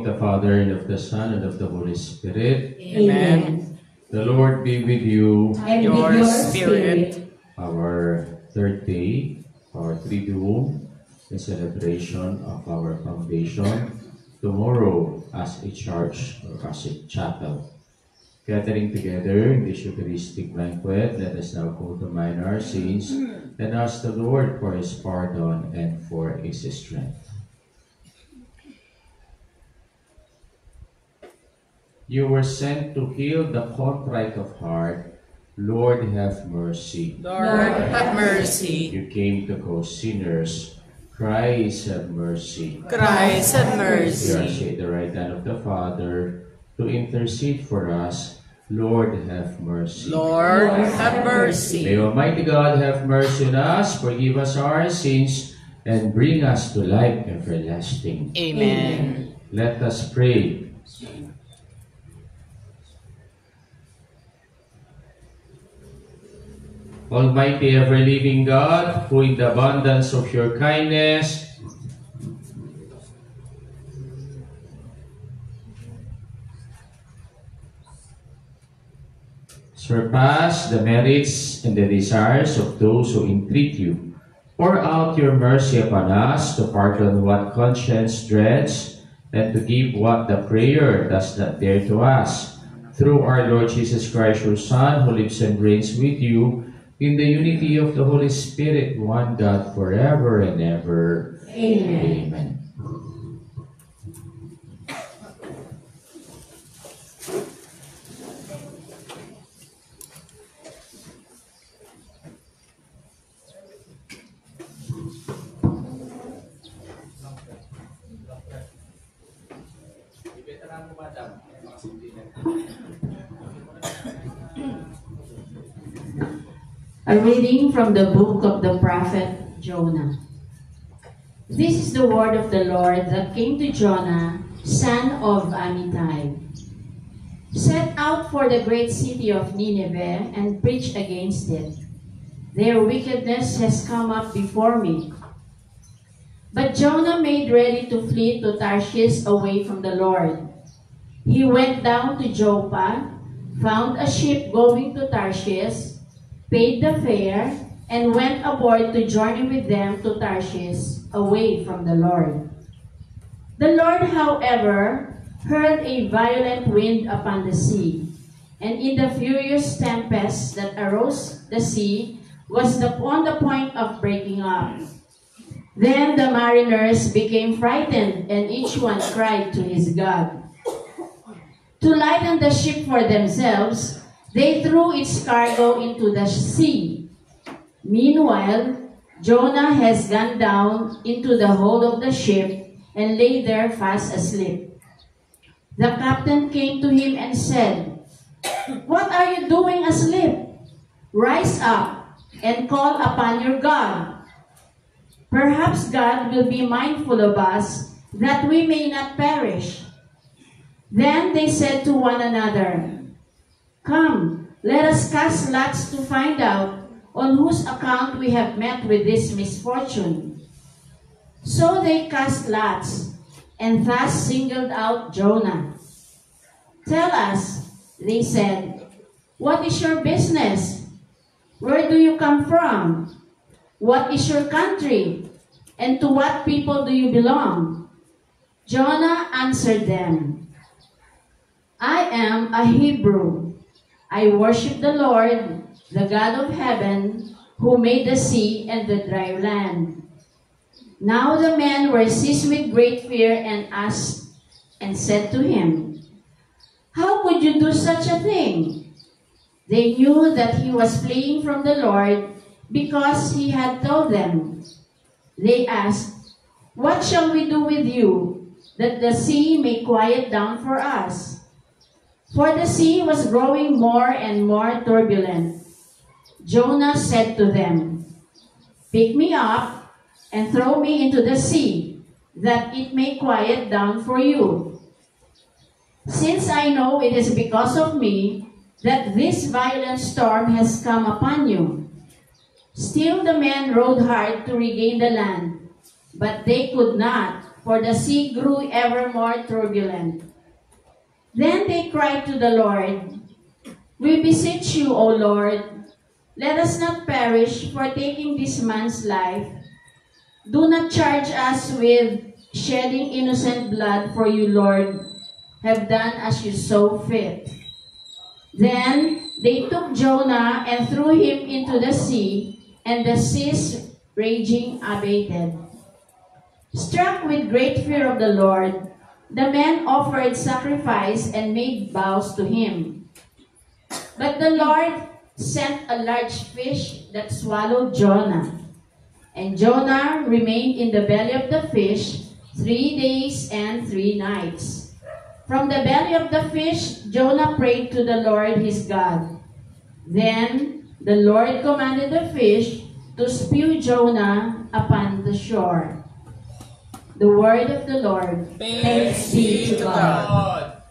the Father, and of the Son, and of the Holy Spirit. Amen. The Lord be with you. And your spirit. Our third day, our Triduum, the celebration of our foundation. Tomorrow, as a church or as a chapel. Gathering together in this Eucharistic banquet, let us now call to mind our sins and ask the Lord for His pardon and for His strength. You were sent to heal the contrite of heart. Lord, have mercy. Lord, have mercy. You came to call sinners. Christ, have mercy. Christ, have We are mercy. at the right hand of the Father to intercede for us. Lord, have mercy. Lord, have May mercy. Almighty God have mercy on us, forgive us our sins, and bring us to life everlasting. Amen. Let us pray. Almighty ever-living God, who in the abundance of your kindness surpass the merits and the desires of those who entreat you, pour out your mercy upon us to pardon what conscience dreads and to give what the prayer does not dare to ask. Through our Lord Jesus Christ, your Son, who lives and reigns with you in the unity of the Holy Spirit, one God, forever and ever. Amen. Amen. A reading from the book of the prophet Jonah. This is the word of the Lord that came to Jonah, son of Amittai. Set out for the great city of Nineveh and preach against it. Their wickedness has come up before me. But Jonah made ready to flee to Tarshish away from the Lord. He went down to Joppa, found a ship going to Tarshish, paid the fare, and went aboard to journey with them to Tarshish, away from the Lord. The Lord, however, hurled a violent wind upon the sea, and in the furious tempest that arose the sea was on the point of breaking up. Then the mariners became frightened, and each one cried to his God. To lighten the ship for themselves, they threw its cargo into the sea. Meanwhile, Jonah has gone down into the hold of the ship and lay there fast asleep. The captain came to him and said, "What are you doing asleep? Rise up and call upon your God. Perhaps God will be mindful of us, that we may not perish." Then they said to one another, "Come, let us cast lots to find out on whose account we have met with this misfortune." So they cast lots, and thus singled out Jonah. "Tell us," they said, "what is your business? Where do you come from? What is your country? And to what people do you belong?" Jonah answered them, "I am a Hebrew. I worship the Lord, the God of heaven, who made the sea and the dry land." Now the men were seized with great fear and asked and said to him, "How could you do such a thing?" They knew that he was fleeing from the Lord because he had told them. They asked, "What shall we do with you, that the sea may quiet down for us?" For the sea was growing more and more turbulent. Jonah said to them, "Pick me up and throw me into the sea, that it may quiet down for you. Since I know it is because of me that this violent storm has come upon you." Still the men rowed hard to regain the land, but they could not, for the sea grew ever more turbulent. Then they cried to the Lord, "We beseech you, O Lord, let us not perish for taking this man's life. Do not charge us with shedding innocent blood, for you, Lord, have done as you saw fit." Then they took Jonah and threw him into the sea, and the sea's raging abated. Struck with great fear of the Lord, the men offered sacrifice and made vows to him. But the Lord sent a large fish that swallowed Jonah. And Jonah remained in the belly of the fish 3 days and 3 nights. From the belly of the fish, Jonah prayed to the Lord his God. Then the Lord commanded the fish to spew Jonah upon the shore. The word of the Lord. Thanks be to God.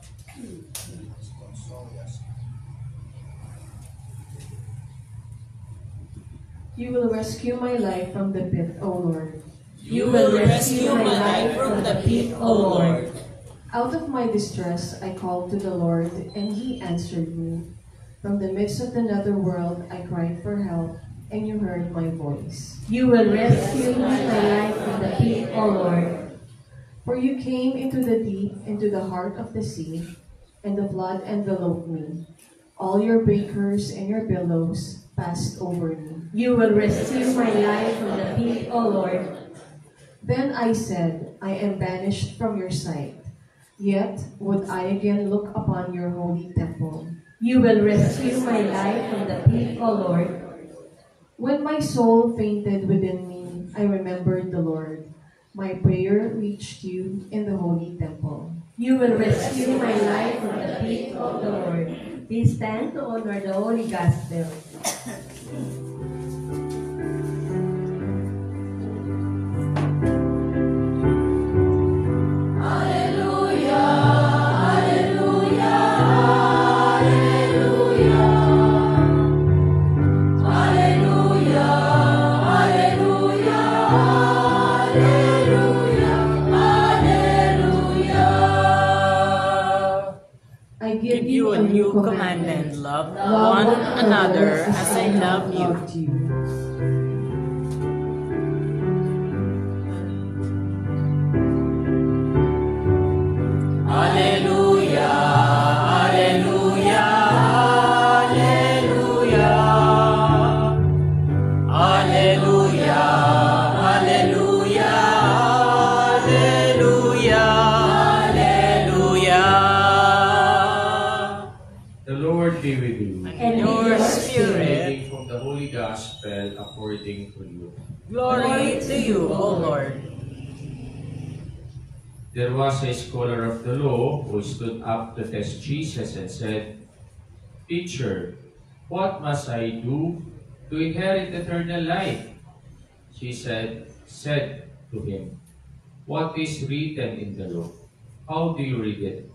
You will rescue my life from the pit, O Lord. You will rescue my life from the pit, O Lord. Out of my distress I called to the Lord, and he answered me. From the midst of the netherworld I cried for help, and you heard my voice. You will rescue my life from the pit, O Lord. For you came into the deep, into the heart of the sea, and the flood enveloped me. All your breakers and your billows passed over me. You will rescue my life from the pit, O Lord. Then I said, I am banished from your sight. Yet would I again look upon your holy temple. You will rescue my life from the pit, O Lord. When my soul fainted within me, I remembered the Lord. My prayer reached you in the holy temple. You will rescue my life from the pit of the Lord. Please stand to honor the Holy Gospel. I Give you a new commandment, love one another as I love you. Alleluia, alleluia, alleluia. Alleluia, alleluia, alleluia, alleluia. The Lord be with you. And your spirit. Reading from the Holy Gospel according to Luke. Glory to you, O Lord. There was a scholar of the law who stood up to test Jesus and said, "Teacher, what must I do to inherit eternal life?" Jesus said to him, "What is written in the law? How do you read it?"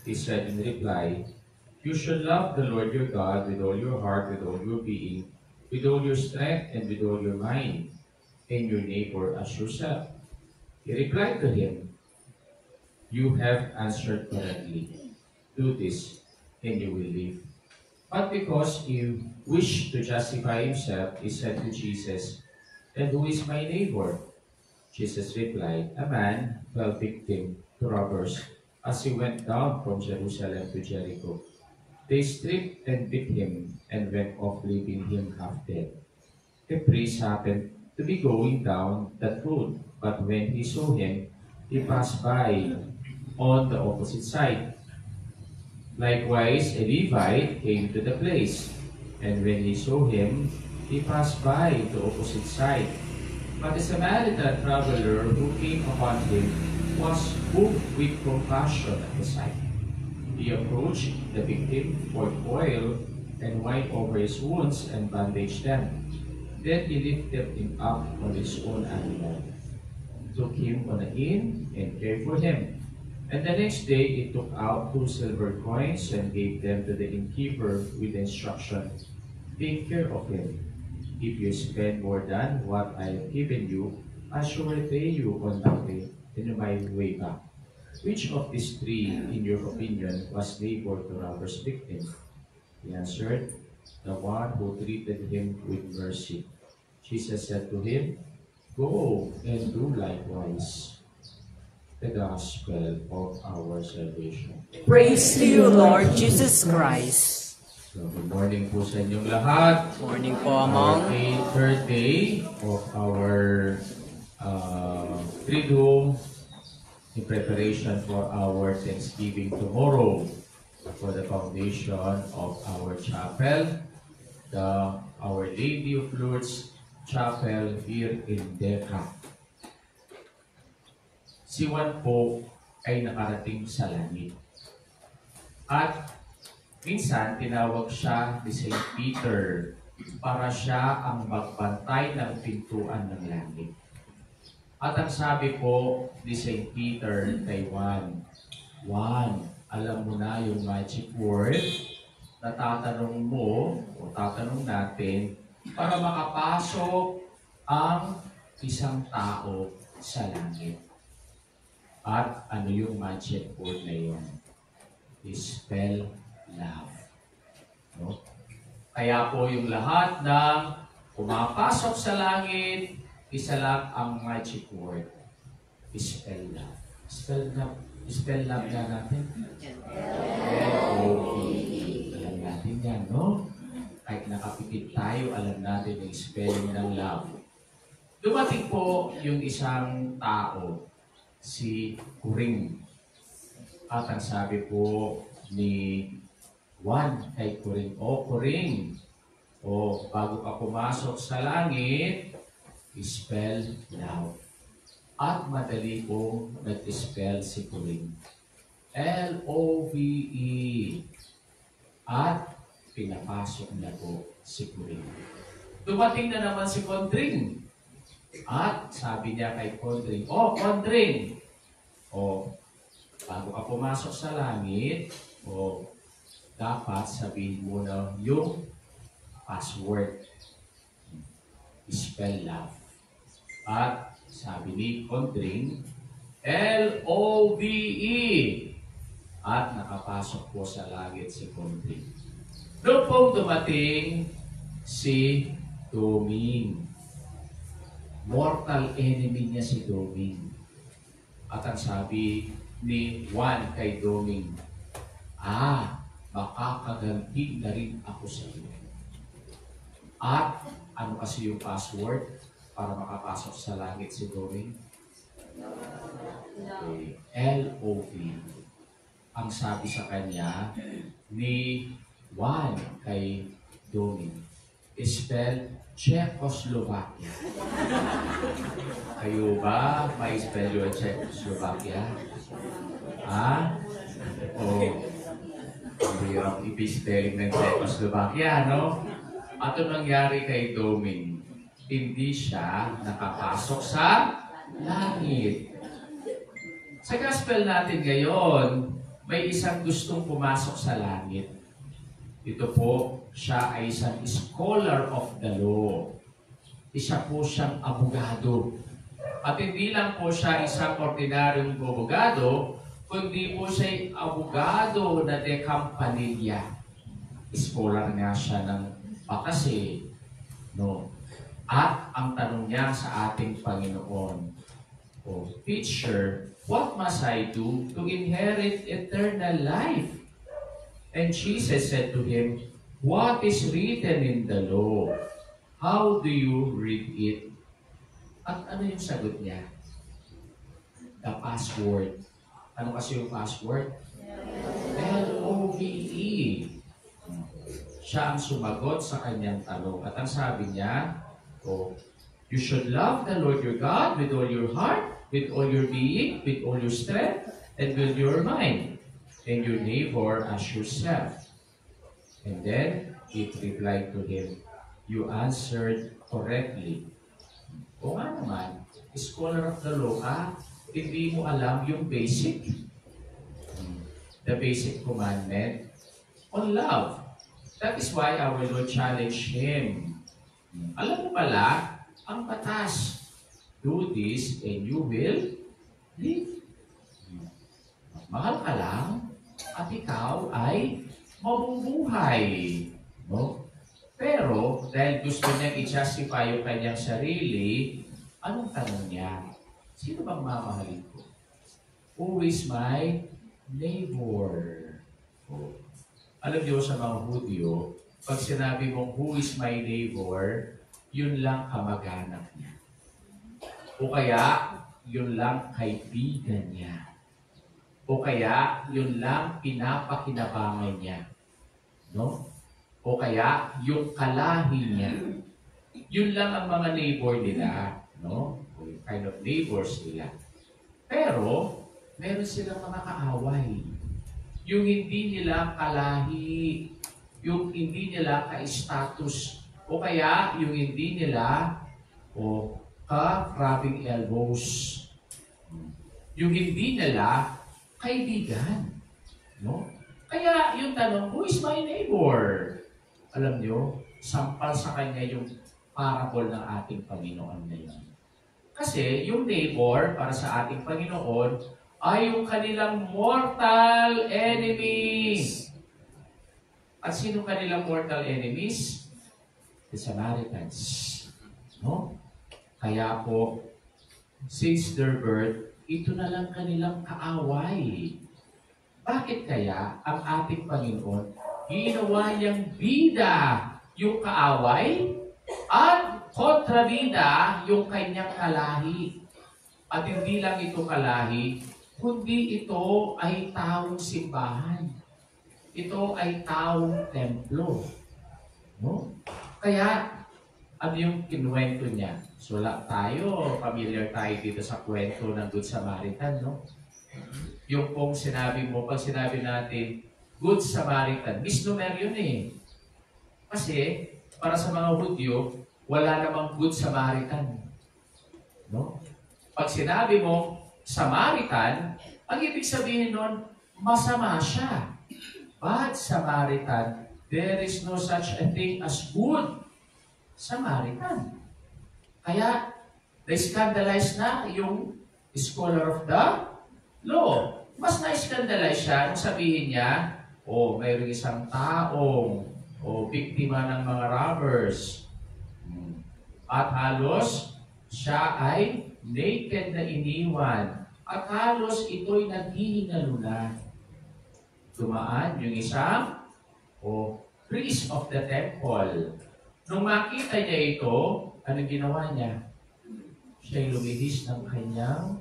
He said in reply, "You should love the Lord your God with all your heart, with all your being, with all your strength, and with all your mind, and your neighbor as yourself." He replied to him, "You have answered correctly. Do this, and you will live." But because he wished to justify himself, he said to Jesus, "And who is my neighbor?" Jesus replied, "A man fell victim to robbers as he went down from Jerusalem to Jericho. They stripped and beat him and went off, leaving him half dead. A priest happened to be going down that road, but when he saw him, he passed by on the opposite side. Likewise, a Levite came to the place, and when he saw him, he passed by the opposite side. But a Samaritan traveler who came upon him was moved with compassion at the sight. He approached the victim, poured oil and wine over his wounds, and bandaged them. Then he lifted him up on his own animal, took him on an inn, and cared for him. And the next day he took out 2 silver coins and gave them to the innkeeper with the instruction, "Take care of him. If you spend more than what I have given you, I shall repay you on that day." in my way back. Which of these three, in your opinion, was neighbor to robber's victim? He answered, the one who treated him with mercy. Jesus said to him, go and do likewise. The gospel of our salvation. Praise to you, Lord Jesus Christ. So, good morning po sa inyong lahat. Morning po, Among. Third day of our Triduum in preparation for our Thanksgiving tomorrow for the foundation of our chapel, the Our Lady of Lourdes Chapel here in Deca. Si Juan po ay nakarating sa langit. At minsan tinawag siya ni St. Peter para siya ang magbantay ng pintuan ng langit. At ang sabi po ni St. Peter kay Juan, Juan, alam mo na yung magic word na tatanong mo o tatanong natin para makapasok ang isang tao sa langit. At ano yung magic word na yun? Spell love. No? Kaya po yung lahat ng pumapasok sa langit, isa lang ang magic word. Spell love. Spell love na natin. L-O-V-E. Alam natin yan, no? Kahit nakapikit tayo, alam natin yung spelling ng love. Dumating po yung isang tao, si Kuring. At ang sabi po ni Juan kay Kuring, Kuring, bago ka pumasok sa langit, spell love. At madali po nag-spell si Kuring. L-O-V-E. At pinapasok na po si Kuring. Dumating na naman si Kondring. At sabi niya kay Kondring, Kondring, bago ka pumasok sa langit, dapat sabihin mo na yung password. Spell love. At sabi ni Kondring, L-O-V-E. At nakapasok po sa langit si Kondring. Doon po dumating si Doming. Mortal enemy niya si Doming. At ang sabi ni Juan kay Doming, makakaganti na rin ako sa iyo. At ano kasi yung password para makapasok sa langit si Doming? Okay. L-O-V. Ang sabi sa kanya ni Juan kay Doming, spell Czechoslovakia. Kayo ba may spell yung Czechoslovakia? Ang hirap i-spelling ng Czechoslovakia, no? At ang nangyari kay Doming, hindi siya nakapasok sa langit. Sa gospel natin ngayon, may isang gustong pumasok sa langit. Ito po, siya ay isang scholar of the law. Isa po siyang abogado. At hindi lang po siya isang ordinaryong abogado, kundi po siya abogado na de Campanilla. Scholar nga siya ng pakase. No? At ang tanong niya sa ating Panginoon, Teacher, what must I do to inherit eternal life? And Jesus said to him, what is written in the law? How do you read it? At ano yung sagot niya? The password. Ano kasi yung password? L-O-V-E. Siya ang sumagot sa kanyang tanong. At ang sabi niya, you should love the Lord your God with all your heart, with all your being, with all your strength, and with your mind, and your neighbor as yourself. And then, it replied to him, you answered correctly. O nga naman, scholar of the law hindi mo alam yung basic. The basic commandment on love. That is why our Lord challenged him. Alam mo pala, ang batas, do this and you will Live. Mahal ka lang at ikaw ay mabubuhay. No? Pero, dahil gusto niyang i-justify yung kanyang sarili, anong tanong niya? Sino bang mamahalin ko? Who is my neighbor? Oh. Alam niyo sa mga Hudyo, pag sinabi mong who is my neighbor, yun lang kamag-anak niya. O kaya, yun lang kaibigan niya. O kaya, yun lang pinapakinabangan niya. No? O kaya, yung kalahi niya. Yun lang ang mga neighbor nila. No? O yung kind of neighbors nila. Pero, meron silang mga kaaway. Yung hindi nila kalahi, yung hindi nila ka-status, o kaya yung hindi nila ka-rubbing elbows. Yung hindi nila kaibigan. No? Kaya yung tanong, who is my neighbor? Alam nyo, sampal sa kanya yung parable ng ating Panginoon na yun. Kasi yung neighbor para sa ating Panginoon ay yung kanilang mortal enemies. At sino kanilang mortal enemies? The Samaritans. No? Kaya po, since their birth, ito na lang kanilang kaaway. Bakit kaya ang ating Panginoon ginawa niyang bida yung kaaway at kontrabida yung kanyang kalahi? At hindi lang ito kalahi, kundi ito ay taong simbahan. Ito ay taong templo. No? Kaya, ano yung kinuwento niya? So, tayo, familiar tayo dito sa kwento ng Good Samaritan, no? Yung pong sinabi mo, pag sinabi natin, Good Samaritan, misnomer yun eh. Kasi, para sa mga Hudyo, wala namang Good Samaritan. No? Pag sinabi mo, Samaritan, ang ibig sabihin nun, masama siya. But Samaritan, there is no such a thing as good Samaritan. Kaya, na-scandalize na yung scholar of the law. Mas na-scandalize siya nung sabihin niya, mayroong isang taong biktima ng mga robbers. At halos, siya ay naked na iniwan. At halos ito'y naghihingalo na. Dumaan yung isang priest of the temple. Nung makita niya ito, anong ginawa niya? Siya'y lumihis ng kanyang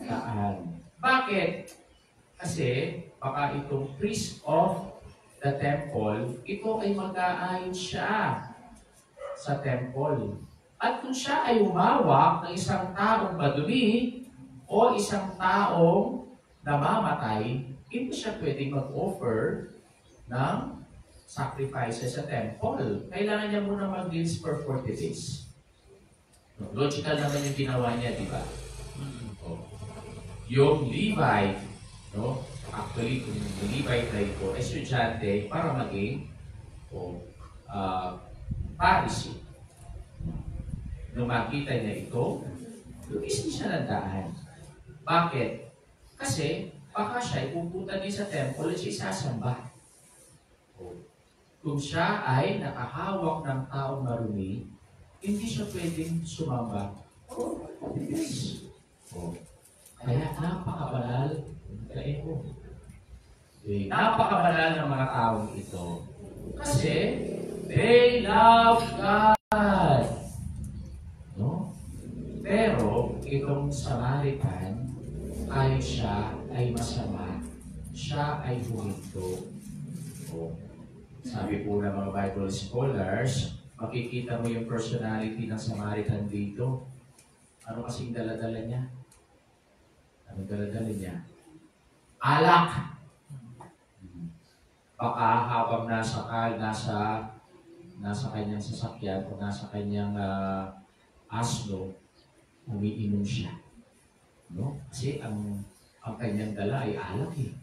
daan. Bakit? Kasi baka itong priest of the temple, ito ay mag-aayon siya sa temple. At kung siya ay umawak ng isang taong madumi o isang taong namamatay, hindi siya pwedeng mag-offer ng sacrifices sa temple. Kailangan niya muna mag-deals for 40 days. Logical naman yung ginawa niya, di ba? Yung Levite, no? Actually, kung yung Levite na ito, estudyante para maging Pharisee. Nung makita niya ito, lumis siya ng daan. Bakit? Kasi baka siya ipupunta din sa temple at siya isasamba. Kung siya ay nakahawak ng taong marumi, hindi siya pwedeng sumamba. Kaya napakabanal napakabanal ng mga taong ito. Kasi they love God. No? Pero itong Samaritan, kahit siya ay masama, siya ay huminto. Sabi po ng mga Bible scholars, makikita mo yung personality ng Samaritan dito. Ano kasing dala-dala niya? Ano dala-dala niya? Alak! Baka habang nasa kanyang sasakyan o nasa kanyang asno, umiinom siya. No? Kasi ang kanyang dala ay alak eh.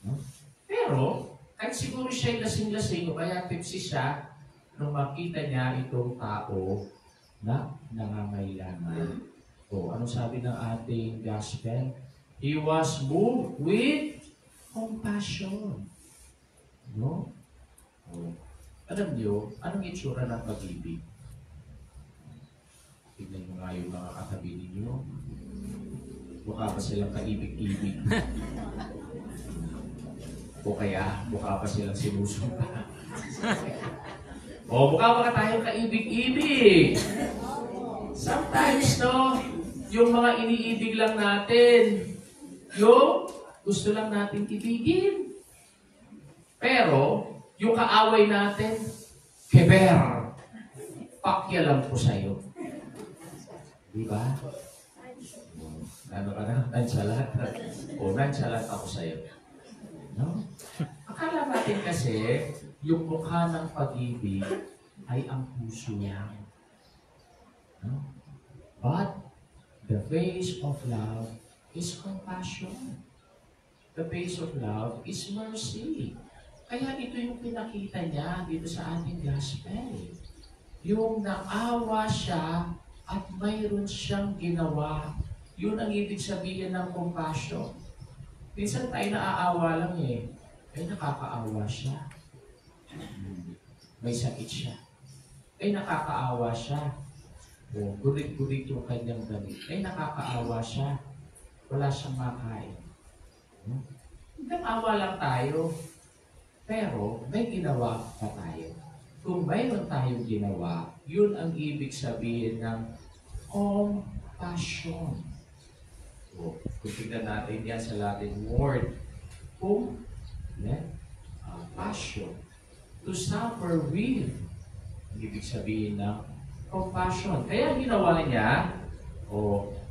No? Pero, kahit siguro siya ay lasing-lasing o kaya tipsy siya, nung makita niya itong tao na nangangailangan o O, anong sabi ng ating gospel? He was moved with compassion. No? O, alam niyo, anong itsura ng pag-ibig? Tignan mo nga yung mga katabi ninyo. Mukha pa silang kaibig-ibig. O kaya, mukha pa silang sinusumpa. O, mukha pa tayong kaibig-ibig. Sometimes, no, yung mga iniibig lang natin, yung gusto lang natin ibigin. Pero, yung kaaway natin, keber, pakya lang po sa'yo. Diba? Ano ka na? Nonchalant. O, nonchalant ako sa'yo. No? Akala natin kasi, yung mukha ng pag-ibig ay ang puso lang. No? But, the face of love is compassion. The face of love is mercy. Kaya ito yung pinakita niya dito sa ating gospel. Yung naawa siya at mayroon siyang ginawa. Yun ang ibig sabihin ng compassion. Minsan tayo naaawa lang eh. Ay nakakaawa siya. May sakit siya. Ay nakakaawa siya. O, gulit-gulit yung kanyang damit. Ay nakakaawa siya. Wala siyang makain. Nang-awa lang tayo. Pero may ginawa pa tayo. Kung mayroon tayong ginawa, yun ang ibig sabihin ng compassion. So, kung tignan natin yan sa Latin word, passion. To suffer with. Ang ibig sabihin ng compassion. Kaya ginawa niya,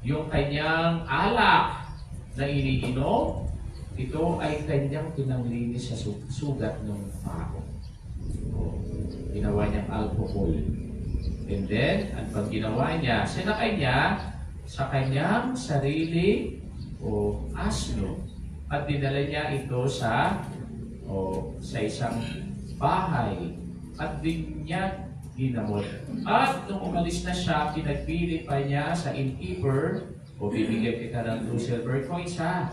yung kanyang alak na iniinom, ito ay kanyang pinanglinis sa sugat ng tao. Ginawa niyang alcohol. And then, ang pag ginawa niya, sinakay niya sa kanyang sarili asno at dinala niya ito sa isang bahay at din niya ginamot. At nung umalis na siya, pinagpili pa niya sa innkeeper, bibigyan kita ng 2 silver coins ha.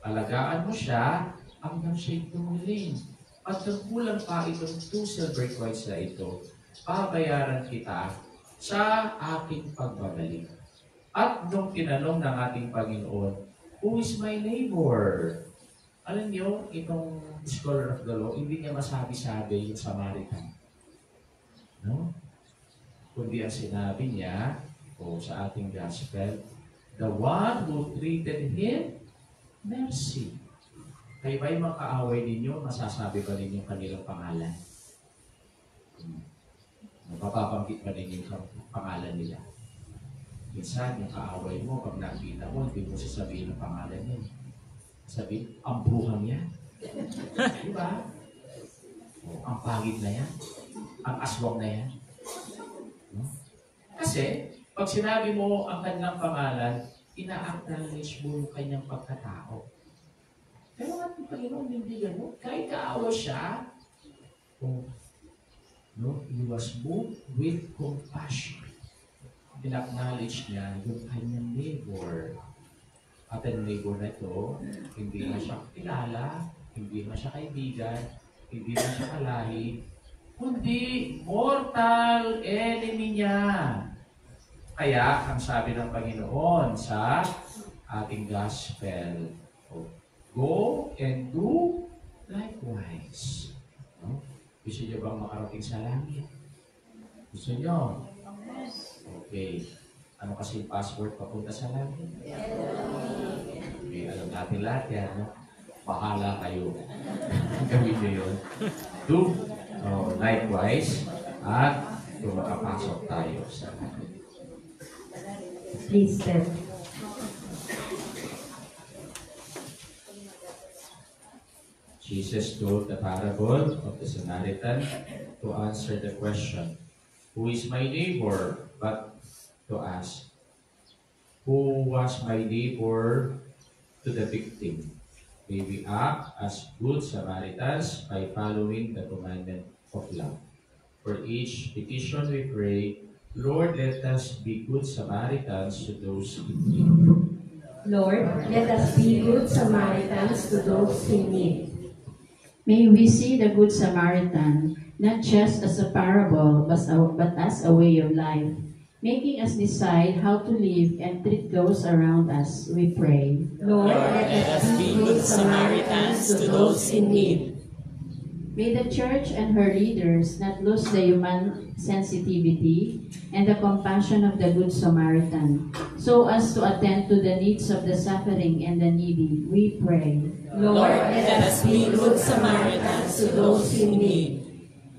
Alagaan mo siya hanggang siya'y tumuling. At nagkulang pa itong 2 silver coins na ito, babayaran kita sa aking pagbabalik. At nung tinanong ng ating Panginoon, who is my neighbor? Alam niyo, itong scholar of the law, hindi niya masabi-sabi yung Samaritan. No? Kundi ang sinabi niya, sa ating gospel, the one who treated him, mercy. Kayo ba yung mga kaaway ninyo, masasabi ba ninyo kanilang pangalan? Mapapabanggit ba ninyo yung pangalan nila? Minsan, yung kaaway mo, pag nakita mo, hindi mo sasabihin ang pangalan niya. Sabihin, ang bruhang yan. Diba? Ang pangit na yan. Ang aswang na yan. Kasi, pag sinabi mo ang kanyang pangalan, ina-acknowledge mo yung kanyang pagkatao. Pero ang ating Panginoon, hindi gano'n. Kahit kaawa siya, he was moved with compassion. In-acknowledge niya yung kanyang neighbor. At ang neighbor na ito, hindi na siya kilala, hindi na siya kaibigan, hindi na siya kalahi, kundi mortal enemy niya. Kaya, ang sabi ng Panginoon sa ating gospel, go and do likewise. Gusto niyo bang makarating sa langit? Gusto niyo? Okay. Ano kasi yung password papunta sa langit? Okay, alam natin lahat yan. No? Bahala kayo. Gawin niyo yun. Do likewise at makapasok tayo sa langit. Please stand. Jesus told the parable of the Samaritan to answer the question, who is my neighbor? But to ask, who was my neighbor to the victim? May we act as good Samaritans by following the commandment of love. For each petition we pray, Lord, let us be good Samaritans to those in need. Lord, let us be good Samaritans to those in need. May we see the Good Samaritan not just as a parable, but as a way of life, making us decide how to live and treat those around us, we pray. Lord, let us be good Samaritans to those in need. May the Church and her leaders not lose the human sensitivity and the compassion of the Good Samaritan, so as to attend to the needs of the suffering and the needy, we pray. Lord, let us be good Samaritans to those in need.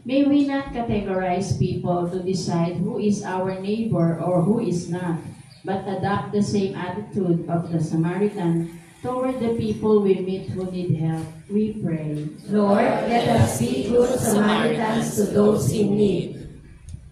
May we not categorize people to decide who is our neighbor or who is not, but adopt the same attitude of the Samaritan toward the people we meet who need help, we pray. Lord, let us be good Samaritans to those in need.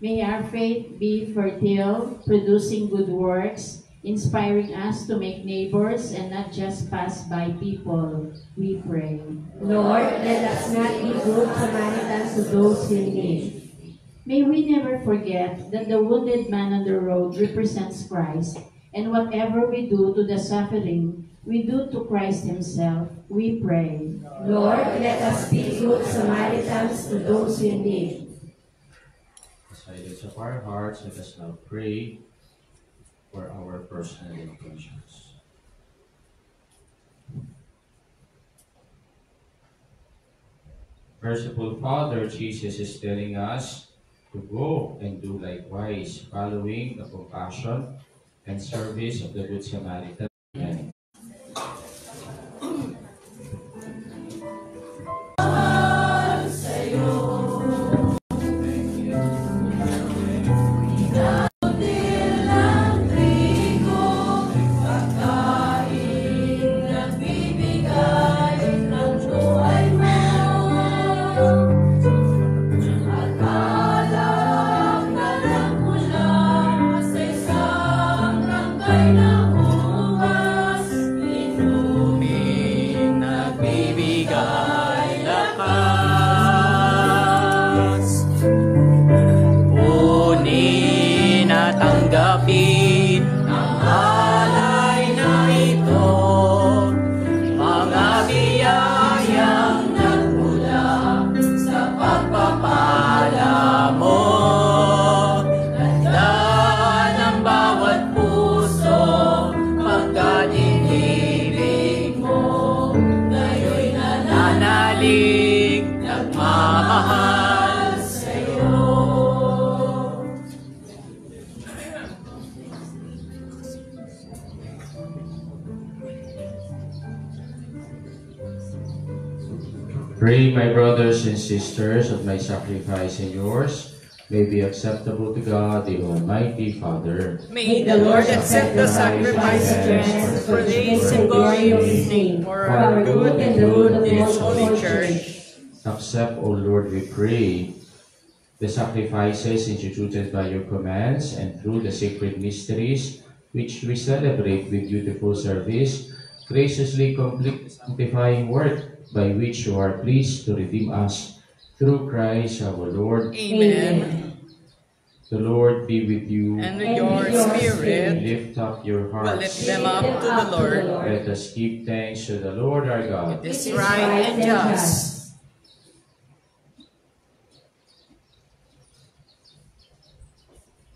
May our faith be fertile, producing good works, inspiring us to make neighbors and not just pass by people, we pray. Lord, let us not be good Samaritans to those in need. May we never forget that the wounded man on the road represents Christ, and whatever we do to the suffering, we do to Christ Himself, we pray. Lord, let us be good Samaritans to those in need. The silence of our hearts, let us now pray for our personal intentions. Merciful Father, Jesus is telling us to go and do likewise, following the compassion and service of the Good Samaritan. Amen. Pray, my brothers and sisters, that my sacrifice and yours may be acceptable to God, the Almighty Father. May the Lord accept the sacrifice of hands for praise and glory of His name, for our good and the good of His holy church. Accept, O Lord, we pray, the sacrifices instituted by your commands, and through the sacred mysteries which we celebrate with dutiful service, graciously complete the sanctifying work by which you are pleased to redeem us through Christ our Lord. Amen. The Lord be with you. And with your spirit, Lift up your we'll hearts. lift them up to the Lord. Let us give thanks to the Lord our God. It is right and just.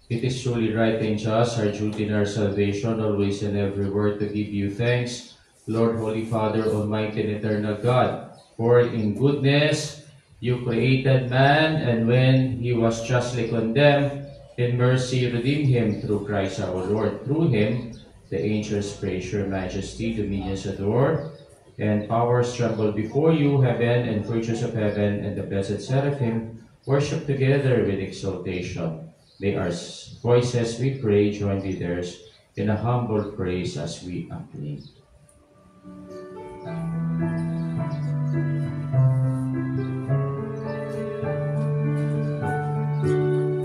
It is truly right and just, our duty and our salvation, always and everywhere to give you thanks, Lord, Holy Father, Almighty and Eternal God. For in goodness you created man, and when he was justly condemned, in mercy redeemed him through Christ our Lord. Through him, the angels praise your majesty, dominions adore, and powers tremble before you. Heaven and virtues of heaven and the blessed seraphim worship together with exaltation. May our voices, we pray, join with theirs in a humble praise as we acclaim.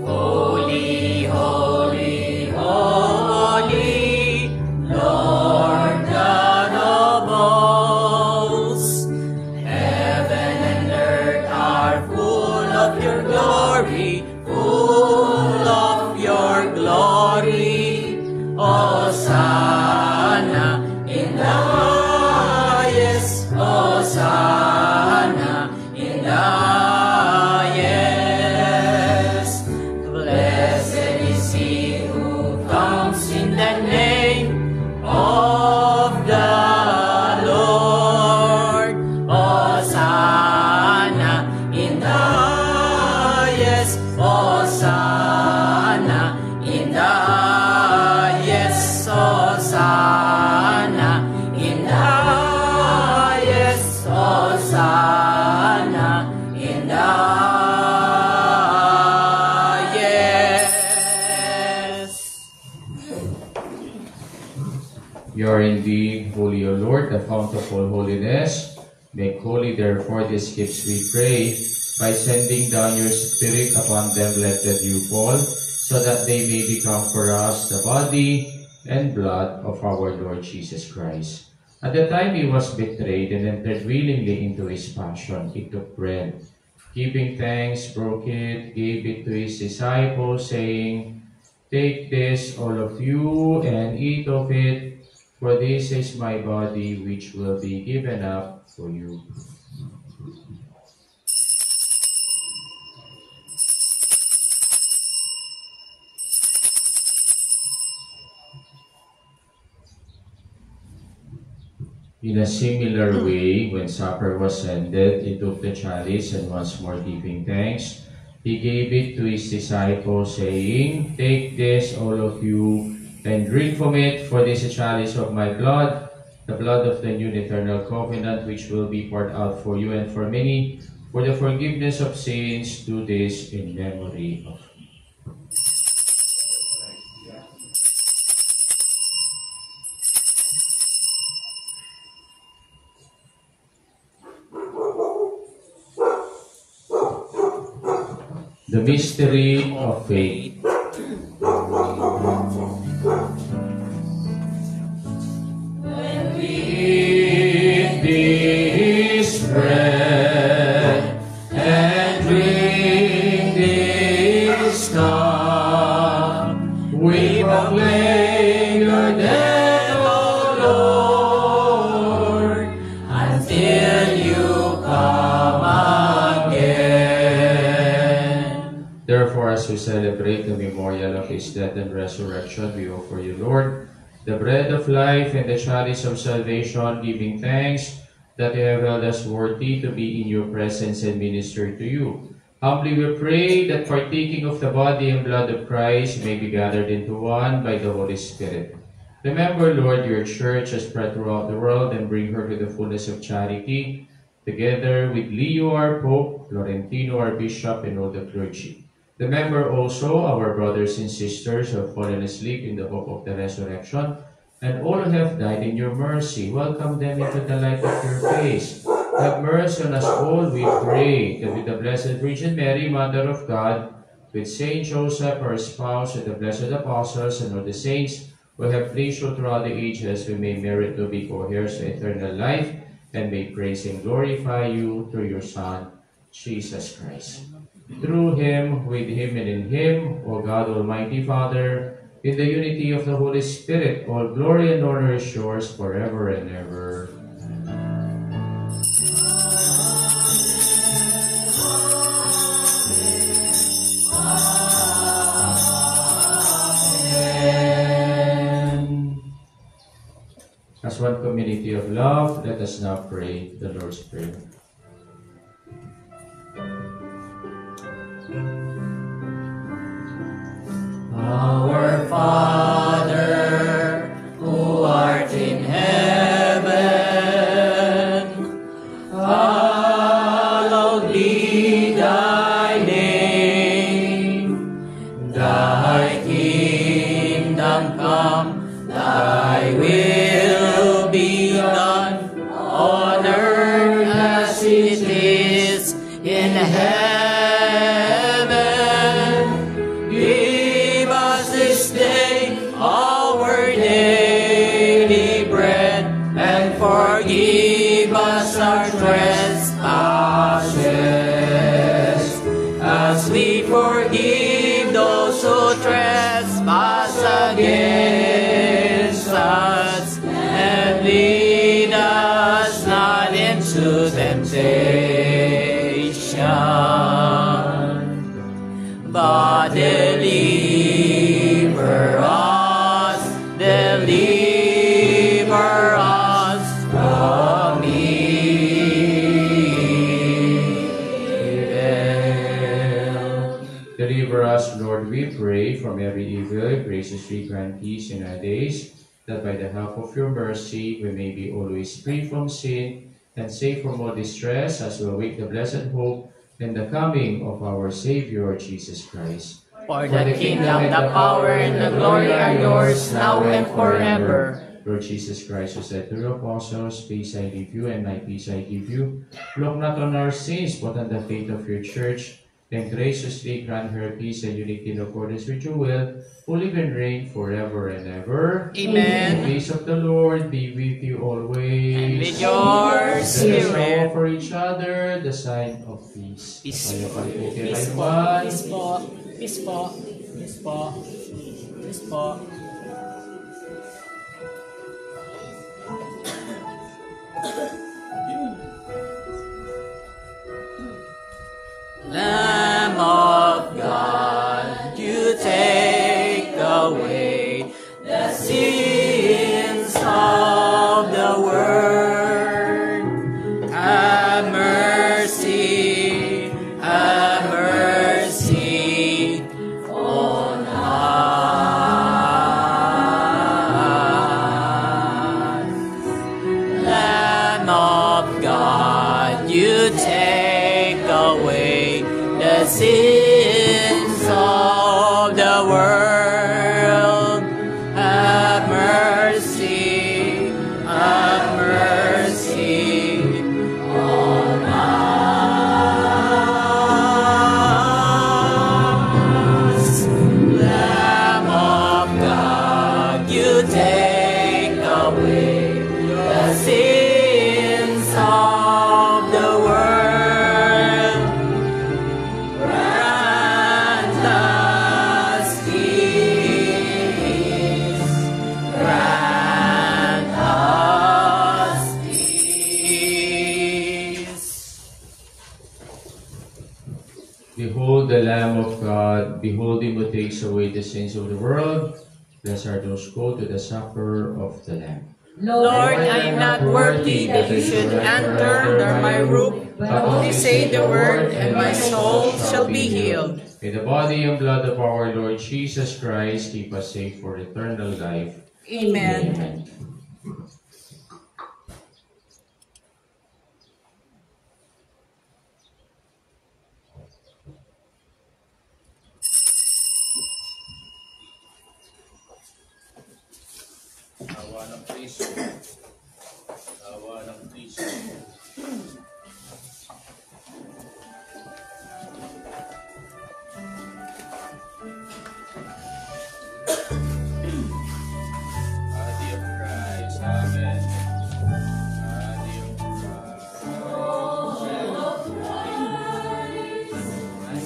Holy, holy, holy, Lord God of hosts. Heaven and earth are full of your glory, full of your in the highest. You are indeed holy, O Lord, the fount of all holiness. Make holy, therefore, these gifts, we pray, by sending down your Spirit upon them, let the dew fall, so that they may become for us the body and blood of our Lord Jesus Christ. At the time he was betrayed and entered willingly into his passion, he took bread. Giving thanks, broke it, gave it to his disciples, saying, "Take this, all of you, and eat of it, for this is my body, which will be given up for you." In a similar way, when supper was ended, he took the chalice, and once more giving thanks, he gave it to his disciples, saying, "Take this, all of you, and drink from it, for this is a chalice of my blood, the blood of the new and eternal covenant, which will be poured out for you and for many, for the forgiveness of sins. Do this in memory of me." The mystery of faith. When we eat this bread and drink this cup, we proclaim your death, O Lord, until you come again. Therefore, as we celebrate the memorial of his death and resurrection, we offer you, Lord, the bread of life and the chalice of salvation, giving thanks that you have held us worthy to be in your presence and minister to you. Humbly we pray that partaking of the body and blood of Christ may be gathered into one by the Holy Spirit. Remember, Lord, your church has spread throughout the world, and bring her to the fullness of charity, together with Leo our Pope, Florentino our Bishop, and all the clergy. Remember also our brothers and sisters who have fallen asleep in the hope of the resurrection, and all who have died in your mercy. Welcome them into the light of your face. Have mercy on us all, we pray, that with the Blessed Virgin Mary, Mother of God, with Saint Joseph, her spouse, with the blessed apostles, and all the saints who have pleased you throughout the ages, we may merit to be co-heirs to eternal life, and may praise and glorify you through your Son, Jesus Christ. Through him, with him, and in him, O God, Almighty Father, in the unity of the Holy Spirit, all glory and honor is yours forever and ever. Amen. As one community of love, let us now pray the Lord's Prayer. Our Father, who art in heaven, hallowed be thy name. Thy kingdom come, thy will be done, on earth as it is in heaven. This day our daily bread, and forgive us our trespasses, as we forgive those who trespass against us. And lead us not into temptation, but deliver us from evil. Deliver us, Lord, we pray, from every evil. Graciously grant peace in our days, that by the help of your mercy we may be always free from sin and safe from all distress, as we await the blessed hope and the coming of our Savior Jesus Christ. For the kingdom, the power, and the glory are yours, now and forever. Lord Jesus Christ, who said to your apostles, peace I leave you and my peace I give you, look not on our sins, but on the faith of your church, then graciously grant her peace and unity in accordance with your will, who live and reign forever and ever. Amen. The peace of the Lord be with you always. And with your Let us spirit. offer each other the sign of peace. Peace. Tayo palipugin Peace tayo po. man. Peace po. Peace po. Peace po. Peace po. Lamb of God, you take away the sins of the world. Have mercy on us. Lamb of God, you take away the sins of the world. Have mercy on us. Lamb of God, you take away the sins of the world. Grant us peace. Grant us peace. Behold the Lamb of God, behold him who takes away the sins of the world. Blessed are those who go to the supper of the Lamb. Lord, I am not worthy that you should enter under my roof, but only say the word, and my soul shall be healed. May the body and blood of our Lord Jesus Christ keep us safe for eternal life. Amen. Amen. Awa ng Kristo. Awa ng Kristo. Body of Christ. Amen. Body of Christ.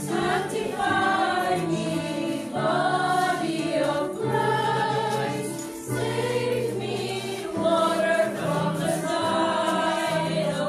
Sanctify me, body of Christ. Save me, water from the side of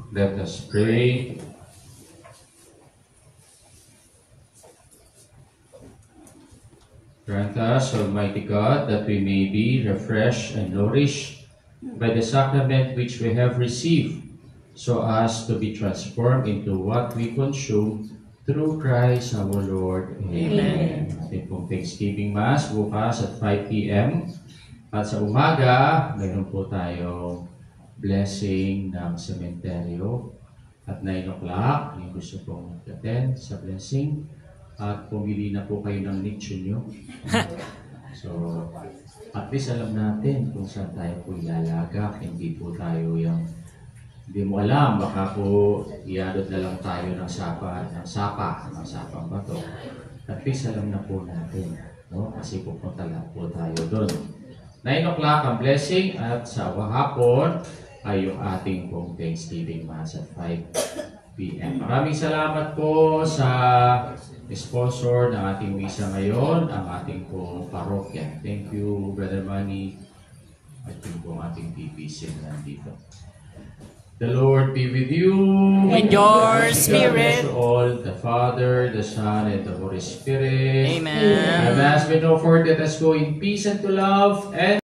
Let us pray. Grant us, Almighty God, that we may be refreshed and nourished by the sacrament which we have received, so as to be transformed into what we consume through Christ our Lord. Amen. Ating pong Thanksgiving Mass bukas at 5 p.m. At sa umaga, mayroon po tayong blessing ng sementeryo at 9 o'clock. Yung gusto pong mag-attend sa blessing. At pumili na po kayo ng nicho nyo. So, at least alam natin kung saan tayo po ilalagak. Hindi po tayo yung hindi mo alam. Baka po iadot na lang tayo ng sapang bato. At least alam na po natin. No? Kasi pupunta lang po tayo doon. 9 o'clock ang blessing at sa hapon ay yung ating pong Thanksgiving Mass at 5 p.m. Maraming salamat po sa sponsor ng ating misa ngayon, ang ating pong parokya. Thank you, Brother Manny. At yung pong ating PPC na nandito. The Lord be with you. And your spirit. To all, the Father, the Son, and the Holy Spirit. Amen. And as we know forth, let us go in peace and to love and